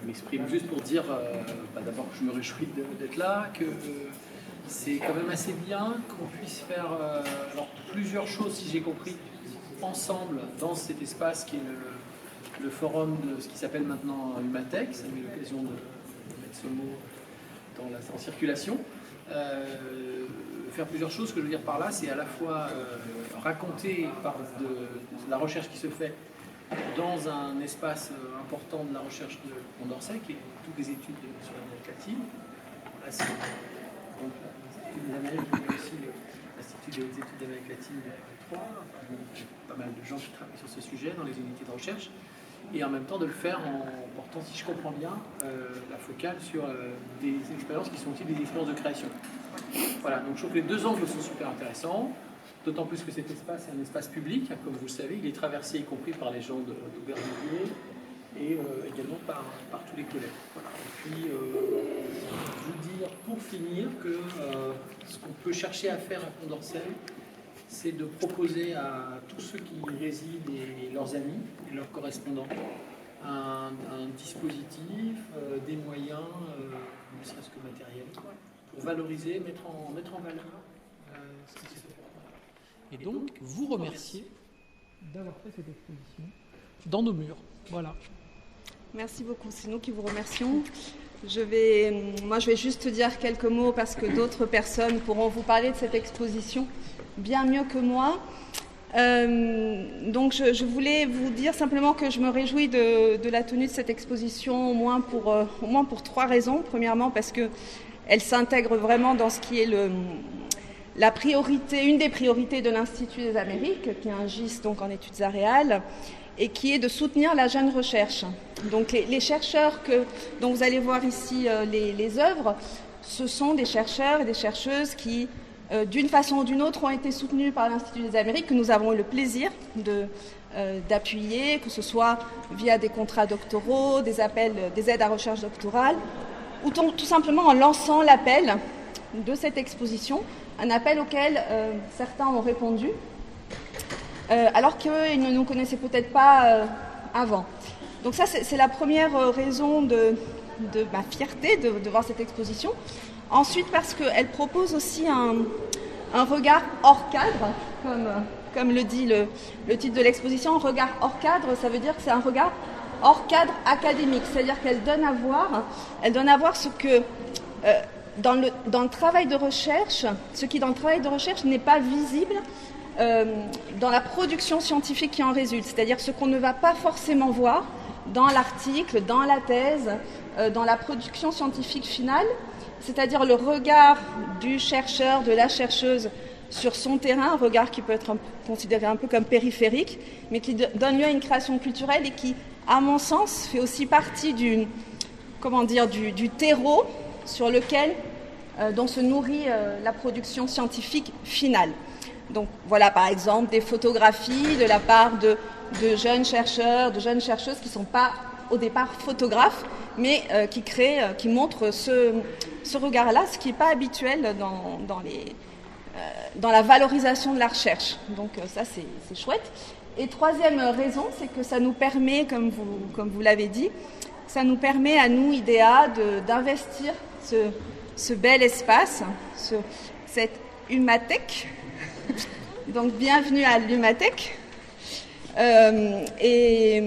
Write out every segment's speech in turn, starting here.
m'exprime juste pour dire d'abord que je me réjouis d'être là, que c'est quand même assez bien qu'on puisse faire plusieurs choses, si j'ai compris, ensemble dans cet espace qui est le forum de ce qui s'appelle maintenant Humatech. Ça m'a eu l'occasion de mettre ce mot en circulation. Faire plusieurs choses, ce que je veux dire par là, c'est à la fois raconter par de la recherche qui se fait dans un espace important de la recherche de Condorcet, qui est toutes les études sur l'Amérique latine. Là, c'est donc l'Institut des Amériques, mais aussi l'Institut des études d'Amérique latine de 3. Pas mal de gens qui travaillent sur ce sujet dans les unités de recherche. Et en même temps de le faire en portant, si je comprends bien, la focale sur des expériences qui sont aussi des expériences de création. Voilà, donc je trouve que les deux angles sont super intéressants, d'autant plus que cet espace est un espace public, comme vous le savez, il est traversé y compris par les gens d'Aubervilliers et également par tous les collègues. Voilà. Et puis, vous dire pour finir que ce qu'on peut chercher à faire à Condorcet, c'est de proposer à tous ceux qui y résident et leurs amis et leurs correspondants un dispositif, des moyens, ne serait-ce que matériels, pour valoriser, mettre en valeur ce qui se fait. Et donc, vous remercier d'avoir fait cette exposition dans nos murs. Voilà. Merci beaucoup, c'est nous qui vous remercions. Je vais juste dire quelques mots parce que d'autres personnes pourront vous parler de cette exposition bien mieux que moi. Donc je voulais vous dire simplement que je me réjouis de la tenue de cette exposition au moins pour 3 raisons. Premièrement parce qu'elle s'intègre vraiment dans ce qui est la priorité, une des priorités de l'Institut des Amériques, qui est un GIS donc en études aréales, et qui est de soutenir la jeune recherche. Donc les chercheurs dont vous allez voir ici les œuvres, ce sont des chercheurs et des chercheuses qui, d'une façon ou d'une autre, ont été soutenus par l'Institut des Amériques, que nous avons eu le plaisir d'appuyer, que ce soit via des contrats doctoraux, des aides à recherche doctorale, ou tout simplement en lançant l'appel de cette exposition, un appel auquel certains ont répondu, alors qu'ils ne nous connaissaient peut-être pas avant. Donc ça, c'est la première raison de ma fierté de voir cette exposition. Ensuite, parce qu'elle propose aussi un regard hors cadre, comme le dit le titre de l'exposition. Un regard hors cadre, ça veut dire que c'est un regard hors cadre académique, c'est-à-dire qu'elle donne à voir ce que dans le travail de recherche, ce qui dans le travail de recherche n'est pas visible dans la production scientifique qui en résulte, c'est-à-dire ce qu'on ne va pas forcément voir dans l'article, dans la thèse, dans la production scientifique finale, c'est-à-dire le regard du chercheur, de la chercheuse sur son terrain, un regard qui peut être considéré un peu comme périphérique, mais qui donne lieu à une création culturelle et qui, à mon sens, fait aussi partie du terreau sur lequel dont se nourrit la production scientifique finale. Donc voilà par exemple des photographies de la part de jeunes chercheurs, de jeunes chercheuses qui ne sont pas au départ photographes, mais qui montrent ce regard-là, ce qui n'est pas habituel dans la valorisation de la recherche. Donc ça c'est chouette. Et troisième raison, c'est que ça nous permet, comme vous l'avez dit, ça nous permet à nous, IDEA, d'investir ce bel espace, cette Humatech. Donc bienvenue à l'Humatech. Et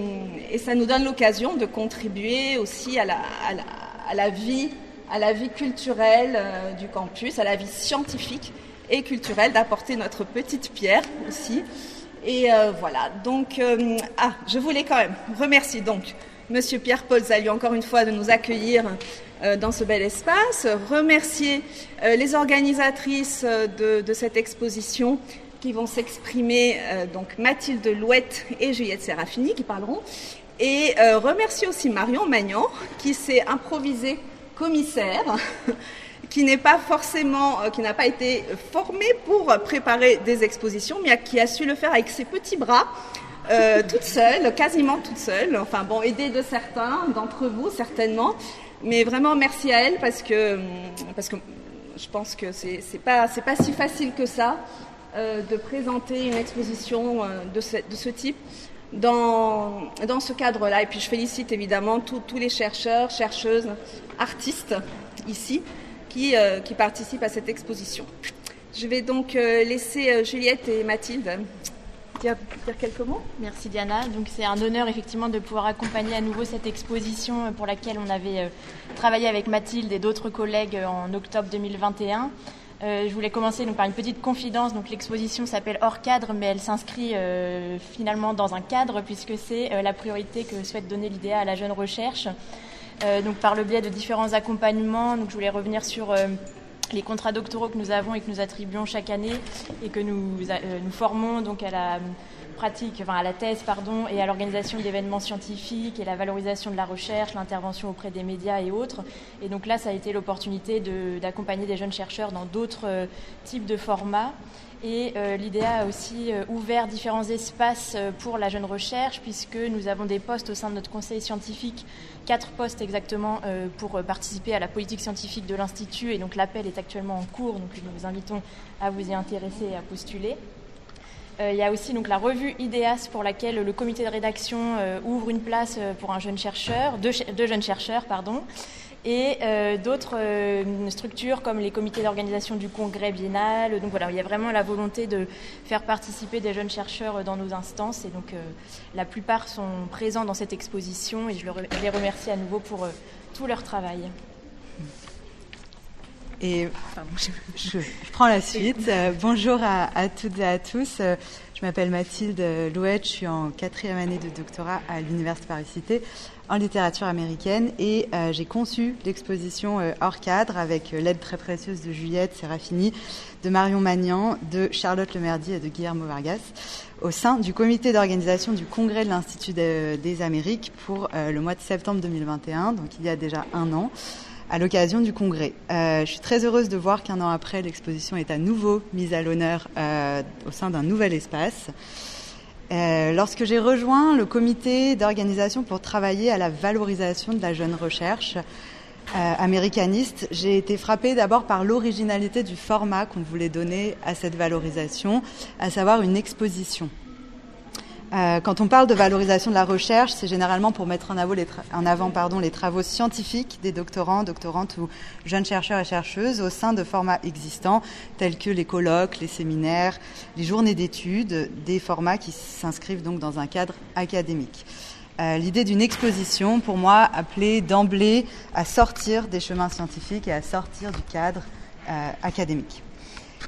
ça nous donne l'occasion de contribuer aussi à la vie culturelle du campus, à la vie scientifique et culturelle, d'apporter notre petite pierre aussi. Et voilà, donc je voulais quand même remercier donc Monsieur Pierre-Paul Zaliou encore une fois de nous accueillir dans ce bel espace, remercier les organisatrices de cette exposition qui vont s'exprimer, donc Mathilde Louette et Juliette Serafini qui parleront, et remercier aussi Marion Magnan qui s'est improvisée commissaire, qui n'a pas été formée pour préparer des expositions, mais qui a su le faire avec ses petits bras, toute seule, quasiment toute seule, enfin bon, aidée de certains d'entre vous certainement, mais vraiment merci à elle parce que je pense que c'est pas si facile que ça de présenter une exposition de ce type dans ce cadre-là. Et puis je félicite évidemment tous les chercheurs, chercheuses, artistes ici qui participent à cette exposition. Je vais donc laisser Juliette et Mathilde dire quelques mots. Merci Diana. Donc c'est un honneur effectivement de pouvoir accompagner à nouveau cette exposition pour laquelle on avait travaillé avec Mathilde et d'autres collègues en octobre 2021. Je voulais commencer par une petite confidence. Donc l'exposition s'appelle Hors cadre, mais elle s'inscrit finalement dans un cadre puisque c'est la priorité que souhaite donner l'IDEA à la jeune recherche. Donc par le biais de différents accompagnements. Donc je voulais revenir sur les contrats doctoraux que nous avons et que nous attribuons chaque année et que nous formons donc à la à la thèse et à l'organisation d'événements scientifiques et la valorisation de la recherche, l'intervention auprès des médias et autres. Et donc là, ça a été l'opportunité d'accompagner des jeunes chercheurs dans d'autres types de formats. Et l'IDEA a aussi ouvert différents espaces pour la jeune recherche puisque nous avons des postes au sein de notre conseil scientifique, 4 postes exactement pour participer à la politique scientifique de l'Institut. Et donc l'appel est actuellement en cours, donc nous vous invitons à vous y intéresser et à postuler. Il y a aussi donc la revue IDEAS pour laquelle le comité de rédaction ouvre une place pour un jeune chercheur, deux jeunes chercheurs, et d'autres structures comme les comités d'organisation du congrès biennal. Donc voilà, il y a vraiment la volonté de faire participer des jeunes chercheurs dans nos instances et donc la plupart sont présents dans cette exposition et je les remercie à nouveau pour tout leur travail. Et je prends la suite. Bonjour à toutes et à tous. Je m'appelle Mathilde Louette, je suis en 4e année de doctorat à l'Université Paris-Cité en littérature américaine et j'ai conçu l'exposition Hors cadre avec l'aide très précieuse de Juliette Serafini, de Marion Magnan, de Charlotte Lemerdy et de Guillermo Vargas au sein du comité d'organisation du congrès de l'Institut des Amériques pour le mois de septembre 2021, donc il y a déjà un an, à l'occasion du congrès. Je suis très heureuse de voir qu'un an après, l'exposition est à nouveau mise à l'honneur au sein d'un nouvel espace. Lorsque j'ai rejoint le comité d'organisation pour travailler à la valorisation de la jeune recherche américaniste, j'ai été frappée d'abord par l'originalité du format qu'on voulait donner à cette valorisation, à savoir une exposition. Quand on parle de valorisation de la recherche, c'est généralement pour mettre en avant les travaux scientifiques des doctorants, doctorantes ou jeunes chercheurs et chercheuses au sein de formats existants tels que les colloques, les séminaires, les journées d'études, des formats qui s'inscrivent donc dans un cadre académique. L'idée d'une exposition, pour moi, appelait d'emblée à sortir des chemins scientifiques et à sortir du cadre académique.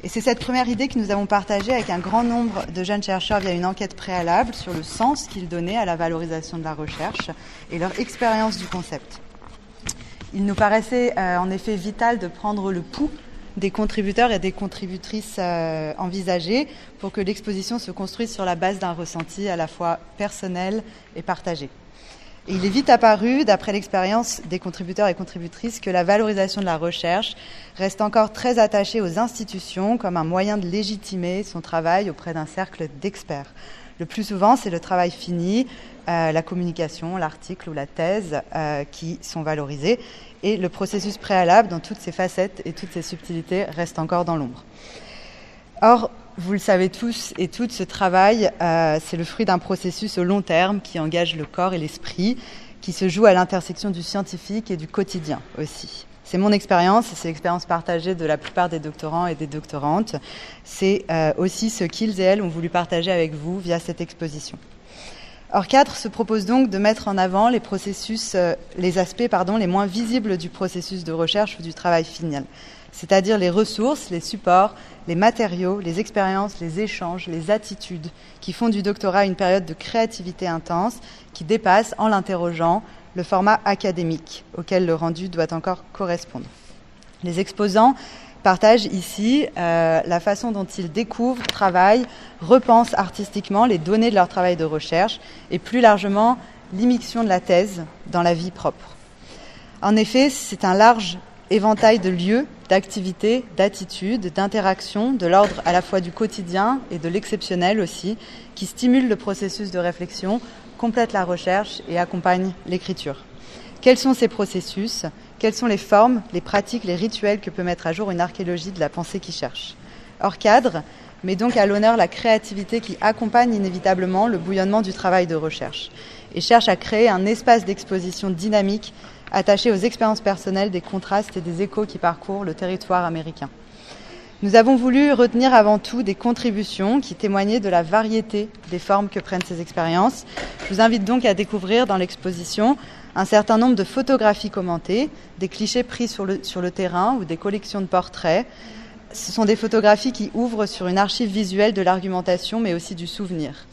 Et c'est cette première idée que nous avons partagée avec un grand nombre de jeunes chercheurs via une enquête préalable sur le sens qu'ils donnaient à la valorisation de la recherche et leur expérience du concept. Il nous paraissait en effet vital de prendre le pouls des contributeurs et des contributrices envisagés pour que l'exposition se construise sur la base d'un ressenti à la fois personnel et partagé. Et il est vite apparu, d'après l'expérience des contributeurs et contributrices, que la valorisation de la recherche reste encore très attachée aux institutions comme un moyen de légitimer son travail auprès d'un cercle d'experts. Le plus souvent, c'est le travail fini, la communication, l'article ou la thèse qui sont valorisés, et le processus préalable, dans toutes ses facettes et toutes ses subtilités, reste encore dans l'ombre. Or, vous le savez tous et toutes, ce travail, c'est le fruit d'un processus au long terme qui engage le corps et l'esprit, qui se joue à l'intersection du scientifique et du quotidien aussi. C'est mon expérience, et c'est l'expérience partagée de la plupart des doctorants et des doctorantes. C'est aussi ce qu'ils et elles ont voulu partager avec vous via cette exposition. Hors cadre se propose donc de mettre en avant les aspects les moins visibles du processus de recherche ou du travail final, c'est-à-dire les ressources, les supports, les matériaux, les expériences, les échanges, les attitudes qui font du doctorat une période de créativité intense qui dépasse, en l'interrogeant, le format académique auquel le rendu doit encore correspondre. Les exposants partagent ici la façon dont ils découvrent, travaillent, repensent artistiquement les données de leur travail de recherche et plus largement l'immixtion de la thèse dans la vie propre. En effet, c'est un large éventail de lieux, d'activités, d'attitudes, d'interactions, de l'ordre à la fois du quotidien et de l'exceptionnel aussi, qui stimulent le processus de réflexion, complètent la recherche et accompagnent l'écriture. Quels sont ces processus ? Quelles sont les formes, les pratiques, les rituels que peut mettre à jour une archéologie de la pensée qui cherche ? Hors cadre met donc à l'honneur la créativité qui accompagne inévitablement le bouillonnement du travail de recherche et cherche à créer un espace d'exposition dynamique attaché aux expériences personnelles, des contrastes et des échos qui parcourent le territoire américain. Nous avons voulu retenir avant tout des contributions qui témoignaient de la variété des formes que prennent ces expériences. Je vous invite donc à découvrir dans l'exposition un certain nombre de photographies commentées, des clichés pris sur le terrain ou des collections de portraits. Ce sont des photographies qui ouvrent sur une archive visuelle de l'argumentation, mais aussi du souvenir.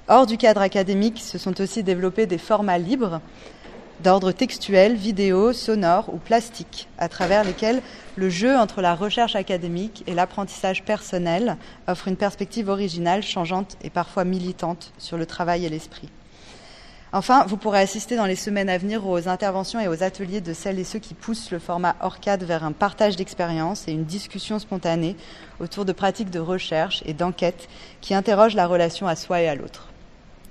Hors du cadre académique, se sont aussi développés des formats libres d'ordre textuel, vidéo, sonore ou plastique, à travers lesquels le jeu entre la recherche académique et l'apprentissage personnel offre une perspective originale, changeante et parfois militante sur le travail et l'esprit. Enfin, vous pourrez assister dans les semaines à venir aux interventions et aux ateliers de celles et ceux qui poussent le format ORCAD vers un partage d'expériences et une discussion spontanée autour de pratiques de recherche et d'enquête qui interrogent la relation à soi et à l'autre.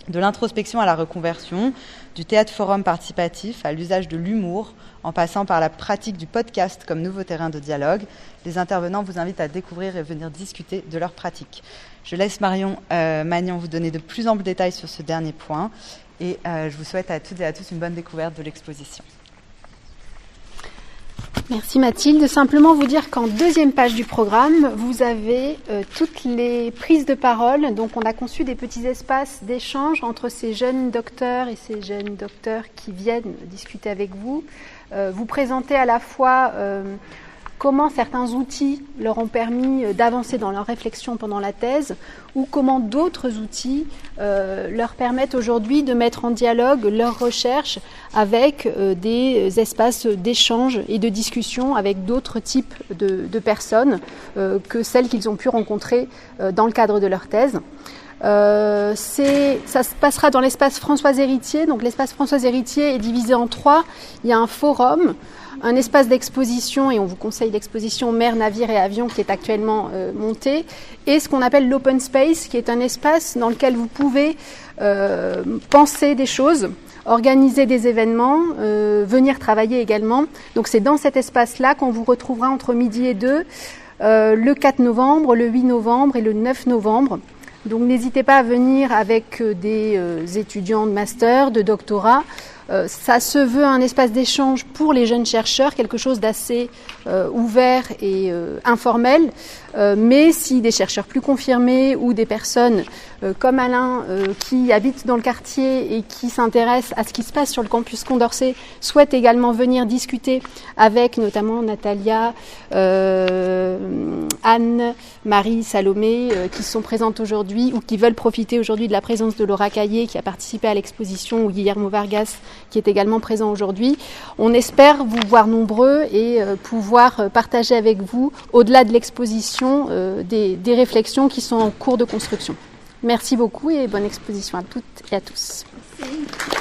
De l'introspection à la reconversion, du théâtre-forum participatif à l'usage de l'humour, en passant par la pratique du podcast comme nouveau terrain de dialogue, les intervenants vous invitent à découvrir et venir discuter de leurs pratiques. Je laisse Marion Magnan vous donner de plus amples détails sur ce dernier point et je vous souhaite à toutes et à tous une bonne découverte de l'exposition. Merci Mathilde. Simplement vous dire qu'en deuxième page du programme, vous avez toutes les prises de parole. Donc on a conçu des petits espaces d'échange entre ces jeunes docteurs et ces jeunes docteurs qui viennent discuter avec vous. Vous présentez à la fois comment certains outils leur ont permis d'avancer dans leur réflexion pendant la thèse ou comment d'autres outils leur permettent aujourd'hui de mettre en dialogue leur recherche avec des espaces d'échange et de discussion avec d'autres types de personnes que celles qu'ils ont pu rencontrer dans le cadre de leur thèse. Ça se passera dans l'espace Françoise Héritier. Donc l'espace Françoise Héritier est divisé en 3. Il y a un forum, un espace d'exposition, et on vous conseille l'exposition Mer, Navire et Avion qui est actuellement montée, et ce qu'on appelle l'open space, qui est un espace dans lequel vous pouvez penser des choses, organiser des événements, venir travailler également. Donc c'est dans cet espace-là qu'on vous retrouvera entre midi et 2, le 4 novembre, le 8 novembre et le 9 novembre. Donc n'hésitez pas à venir avec des étudiants de master, de doctorat. Ça se veut un espace d'échange pour les jeunes chercheurs, quelque chose d'assez ouvert et informel. Mais si des chercheurs plus confirmés ou des personnes comme Alain qui habitent dans le quartier et qui s'intéressent à ce qui se passe sur le campus Condorcet souhaitent également venir discuter avec notamment Natalia, Anne, Marie, Salomé qui sont présentes aujourd'hui ou qui veulent profiter aujourd'hui de la présence de Laura Caillé qui a participé à l'exposition, ou Guillermo Vargas qui est également présent aujourd'hui. On espère vous voir nombreux et pouvoir partager avec vous, au-delà de l'exposition, des réflexions qui sont en cours de construction. Merci beaucoup et bonne exposition à toutes et à tous. Merci.